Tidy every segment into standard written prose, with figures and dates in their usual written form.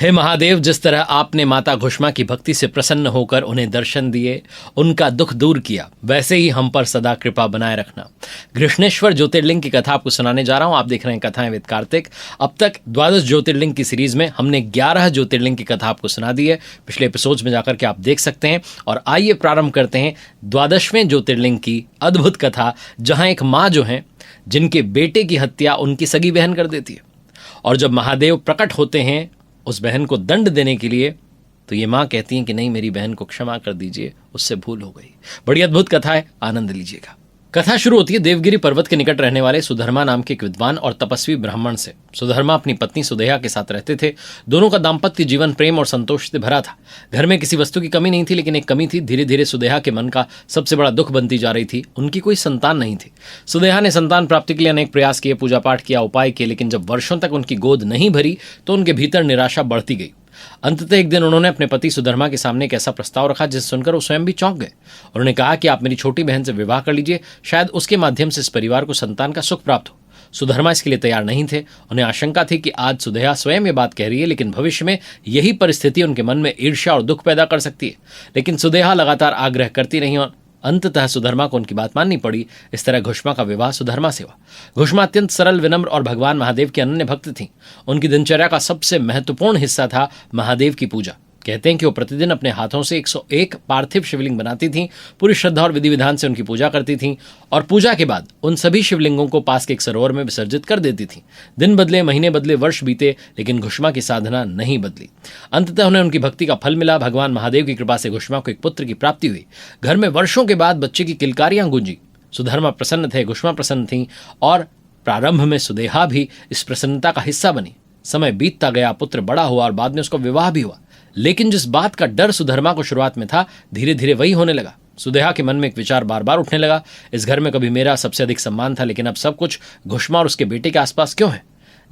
हे महादेव, जिस तरह आपने माता घुष्मा की भक्ति से प्रसन्न होकर उन्हें दर्शन दिए, उनका दुख दूर किया, वैसे ही हम पर सदा कृपा बनाए रखना। घृष्णेश्वर ज्योतिर्लिंग की कथा आपको सुनाने जा रहा हूं। आप देख रहे हैं कथाएं विद कार्तिक। अब तक 12 ज्योतिर्लिंग की सीरीज में हमने 11 ज्योतिर्लिंग की कथा आपको सुना दी है। पिछले एपिसोड्स में जाकर के आप देख सकते हैं। और आइए प्रारंभ करते हैं 12वें ज्योतिर्लिंग की अद्भुत कथा, जहां एक माँ जो है, जिनके बेटे की हत्या उनकी सगी बहन कर देती है, और जब महादेव प्रकट होते हैं उस बहन को दंड देने के लिए, तो ये माँ कहती है कि नहीं, मेरी बहन को क्षमा कर दीजिए, उससे भूल हो गई। बड़ी अद्भुत कथा है, आनंद लीजिएगा। कथा शुरू होती है देवगिरी पर्वत के निकट रहने वाले सुधर्मा नाम के एक विद्वान और तपस्वी ब्राह्मण से। सुधर्मा अपनी पत्नी सुदेहा के साथ रहते थे। दोनों का दाम्पत्य जीवन प्रेम और संतोष से भरा था। घर में किसी वस्तु की कमी नहीं थी, लेकिन एक कमी थी। धीरे धीरे सुदेहा के मन का सबसे बड़ा दुख बनती जा रही थी, उनकी कोई संतान नहीं थी। सुदेहा ने संतान प्राप्ति के लिए अनेक प्रयास किए, पूजा पाठ किया, उपाय किए, लेकिन जब वर्षों तक उनकी गोद नहीं भरी तो उनके भीतर निराशा बढ़ती गई। अंततः एक दिन उन्होंने अपने पति सुधर्मा के सामने एक ऐसा प्रस्ताव रखा जिसे सुनकर वो स्वयं भी चौंक गए। उन्होंने कहा कि आप मेरी छोटी बहन से विवाह कर लीजिए, शायद उसके माध्यम से इस परिवार को संतान का सुख प्राप्त हो। सुधर्मा इसके लिए तैयार नहीं थे। उन्हें आशंका थी कि आज सुदेहा स्वयं ये बात कह रही है, लेकिन भविष्य में यही परिस्थिति उनके मन में ईर्ष्या और दुख पैदा कर सकती है। लेकिन सुदेहा लगातार आग्रह करती रही और अंततः सुधर्मा को उनकी बात माननी पड़ी। इस तरह घुष्मा का विवाह सुधर्मा से हुआ। घुष्मा अत्यंत सरल, विनम्र और भगवान महादेव की अनन्य भक्त थीं। उनकी दिनचर्या का सबसे महत्वपूर्ण हिस्सा था महादेव की पूजा। कहते हैं कि वो प्रतिदिन अपने हाथों से 101 पार्थिव शिवलिंग बनाती थीं, पूरी श्रद्धा और विधि विधान से उनकी पूजा करती थीं, और पूजा के बाद उन सभी शिवलिंगों को पास के एक सरोवर में विसर्जित कर देती थीं। दिन बदले, महीने बदले, वर्ष बीते, लेकिन घुष्मा की साधना नहीं बदली। अंततः उन्हें उनकी भक्ति का फल मिला। भगवान महादेव की कृपा से घुष्मा को एक पुत्र की प्राप्ति हुई। घर में वर्षों के बाद बच्चे की किलकारियां गूंजी। सुधर्मा प्रसन्न थे, घुष्मा प्रसन्न थी, और प्रारंभ में सुदेहा भी इस प्रसन्नता का हिस्सा बनी। समय बीतता गया, पुत्र बड़ा हुआ और बाद में उसका विवाह भी हुआ। लेकिन जिस बात का डर सुधर्मा को शुरुआत में था, धीरे धीरे वही होने लगा। सुदेहा के मन में एक विचार बार बार उठने लगा, इस घर में कभी मेरा सबसे अधिक सम्मान था, लेकिन अब सब कुछ घुष्मा और उसके बेटे के आसपास क्यों है?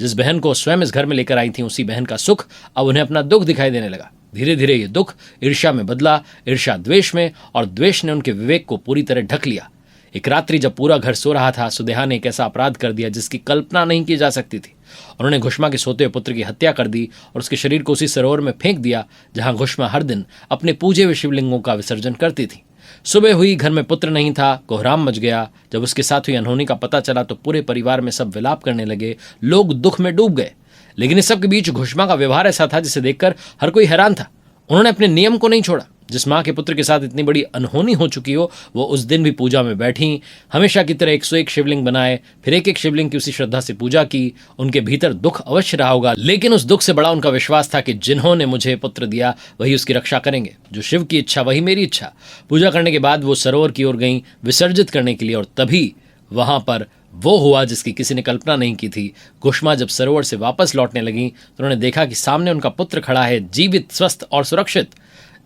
जिस बहन को स्वयं इस घर में लेकर आई थी, उसी बहन का सुख अब उन्हें अपना दुख दिखाई देने लगा। धीरे धीरे ये दुख ईर्ष्या में बदला, ईर्ष्या द्वेष में, और द्वेष ने उनके विवेक को पूरी तरह ढक लिया। एक रात्रि जब पूरा घर सो रहा था, सुदेहा ने एक ऐसा अपराध कर दिया जिसकी कल्पना नहीं की जा सकती थी। उन्होंने घुष्मा के सोते हुए पुत्र की हत्या कर दी और उसके शरीर को उसी सरोवर में फेंक दिया जहां घुष्मा हर दिन अपने पूजे हुए शिवलिंगों का विसर्जन करती थी। सुबह हुई, घर में पुत्र नहीं था, कोहराम मच गया। जब उसके साथ हुई अनहोनी का पता चला तो पूरे परिवार में सब विलाप करने लगे, लोग दुख में डूब गए। लेकिन इस सब के बीच घुष्मा का व्यवहार ऐसा था जिसे देखकर हर कोई हैरान था। उन्होंने अपने नियम को नहीं छोड़ा। जिस माँ के पुत्र के साथ इतनी बड़ी अनहोनी हो चुकी हो, वो उस दिन भी पूजा में बैठी, हमेशा की तरह 101 शिवलिंग बनाए, फिर एक एक शिवलिंग की उसी श्रद्धा से पूजा की। उनके भीतर दुख अवश्य रहा होगा, लेकिन उस दुख से बड़ा उनका विश्वास था कि जिन्होंने मुझे पुत्र दिया वही उसकी रक्षा करेंगे। जो शिव की इच्छा वही मेरी इच्छा। पूजा करने के बाद वो सरोवर की ओर गई विसर्जित करने के लिए, और तभी वहां पर वो हुआ जिसकी किसी ने कल्पना नहीं की थी। घुष्मा जब सरोवर से वापस लौटने लगी तो उन्होंने देखा कि सामने उनका पुत्र खड़ा है, जीवित, स्वस्थ और सुरक्षित,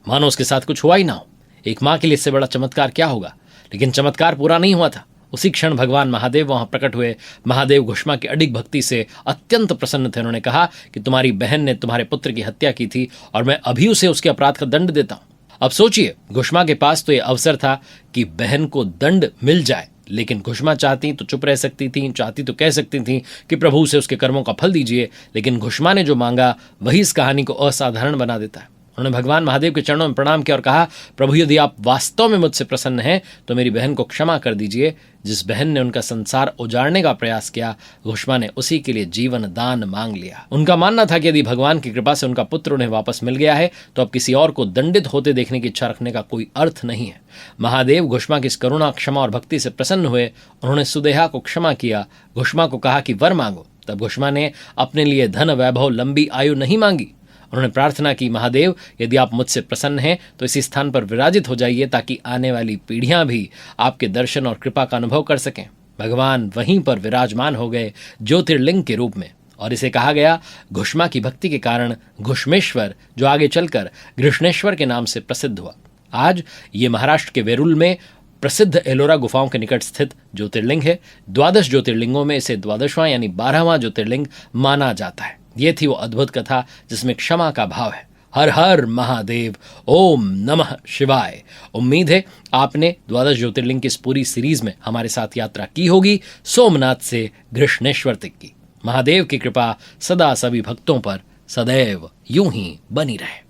मानो उसके साथ कुछ हुआ ही ना हो। एक माँ के लिए इससे बड़ा चमत्कार क्या होगा? लेकिन चमत्कार पूरा नहीं हुआ था। उसी क्षण भगवान महादेव वहां प्रकट हुए। महादेव घुष्मा की अडिग भक्ति से अत्यंत प्रसन्न थे। उन्होंने कहा कि तुम्हारी बहन ने तुम्हारे पुत्र की हत्या की थी और मैं अभी उसे उसके अपराध का दंड देता हूं। अब सोचिए, घुष्मा के पास तो यह अवसर था कि बहन को दंड मिल जाए, लेकिन घुष्मा चाहती तो चुप रह सकती थी, चाहती तो कह सकती थी कि प्रभु से उसके कर्मों का फल दीजिए। लेकिन घुष्मा ने जो मांगा वही इस कहानी को असाधारण बना देता है। उन्होंने भगवान महादेव के चरणों में प्रणाम किया और कहा, प्रभु यदि आप वास्तव में मुझसे प्रसन्न हैं तो मेरी बहन को क्षमा कर दीजिए। जिस बहन ने उनका संसार उजाड़ने का प्रयास किया, घुष्मा ने उसी के लिए जीवन दान मांग लिया। उनका मानना था कि यदि भगवान की कृपा से उनका पुत्र उन्हें वापस मिल गया है तो अब किसी और को दंडित होते देखने की इच्छा रखने का कोई अर्थ नहीं है। महादेव घुष्मा की इस करुणा, क्षमा और भक्ति से प्रसन्न हुए। उन्होंने सुदेहा को क्षमा किया। घुष्मा को कहा कि वर मांगो। तब घुष्मा ने अपने लिए धन, वैभव, लंबी आयु नहीं मांगी। उन्होंने प्रार्थना की, महादेव यदि आप मुझसे प्रसन्न हैं तो इसी स्थान पर विराजित हो जाइए ताकि आने वाली पीढ़ियां भी आपके दर्शन और कृपा का अनुभव कर सकें। भगवान वहीं पर विराजमान हो गए ज्योतिर्लिंग के रूप में, और इसे कहा गया घुष्मा की भक्ति के कारण घुष्मेश्वर, जो आगे चलकर घृष्णेश्वर के नाम से प्रसिद्ध हुआ। आज ये महाराष्ट्र के वेरुल में प्रसिद्ध एलोरा गुफाओं के निकट स्थित ज्योतिर्लिंग है। 12 ज्योतिर्लिंगों में इसे 12वां यानी 12वां ज्योतिर्लिंग माना जाता है। ये थी वो अद्भुत कथा जिसमें क्षमा का भाव है। हर हर महादेव, ओम नमः शिवाय। उम्मीद है आपने 12 ज्योतिर्लिंग की इस पूरी सीरीज में हमारे साथ यात्रा की होगी, सोमनाथ से घृष्णेश्वर तक की। महादेव की कृपा सदा सभी भक्तों पर सदैव यूं ही बनी रहे।